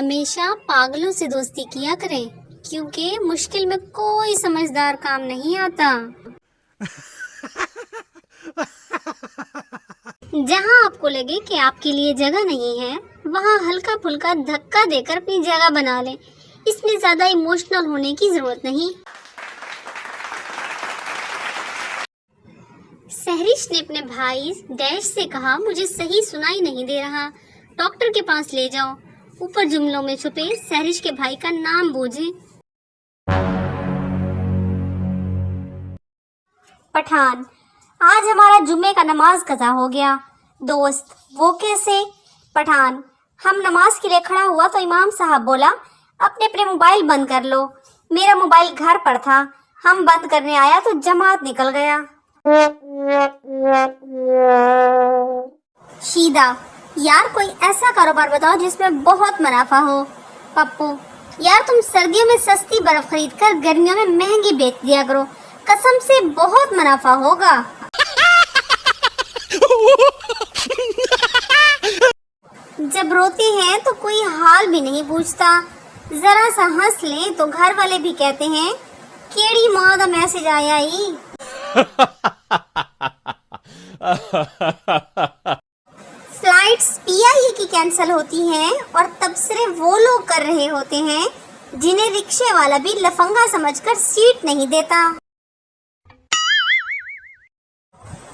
हमेशा पागलों से दोस्ती किया करें, क्योंकि मुश्किल में कोई समझदार काम नहीं आता। जहां आपको लगे कि आपके लिए जगह नहीं है, वहां हल्का फुल्का धक्का देकर अपनी जगह बना लें। इसमें ज्यादा इमोशनल होने की जरूरत नहीं। सहरिश ने अपने भाई डैश से कहा, मुझे सही सुनाई नहीं दे रहा, डॉक्टर के पास ले जाओ। ऊपर जुमलों में छुपे सहरिश के भाई का नाम बूझे। पठान, आज हमारा जुम्मे का नमाज कज़ा हो गया। दोस्त, वो कैसे? पठान, हम नमाज के लिए खड़ा हुआ तो इमाम साहब बोला, अपने अपने मोबाइल बंद कर लो। मेरा मोबाइल घर पर था, हम बंद करने आया तो जमात निकल गया। शीदा, यार कोई ऐसा कारोबार बताओ जिसमें बहुत मुनाफा हो। पप्पू, यार तुम सर्दियों में सस्ती बर्फ खरीद कर गर्मियों में महंगी बेच दिया करो, कसम से बहुत मुनाफा होगा। जब रोते हैं तो कोई हाल भी नहीं पूछता, जरा सा हंस ले तो घर वाले भी कहते हैं, केड़ी माँ दा मैसेज आया ही। फ्लाइट्स पीआईए की कैंसिल होती हैं और तबसरे वो लोग कर रहे होते हैं जिन्हें रिक्शे वाला भी लफंगा समझकर सीट नहीं देता।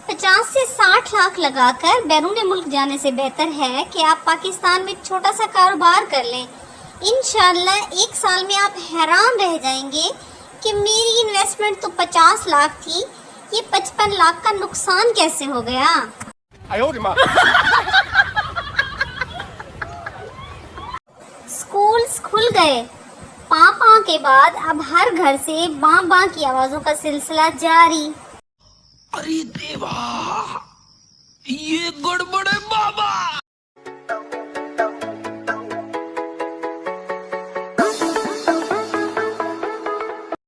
50 से 60 लाख लगाकर बैरून मुल्क जाने से बेहतर है कि आप पाकिस्तान में छोटा सा कारोबार कर लें। इंशाल्लाह 1 साल में आप हैरान रह जाएंगे कि मेरी इन्वेस्टमेंट तो 50 लाख थी, ये 55 लाख का नुकसान कैसे हो गया। स्कूल्स खुल गए। पापा के बाद अब हर घर से बां बां की आवाजों का सिलसिला जारी। अरे देवा, ये गड़बड़ है बाबा।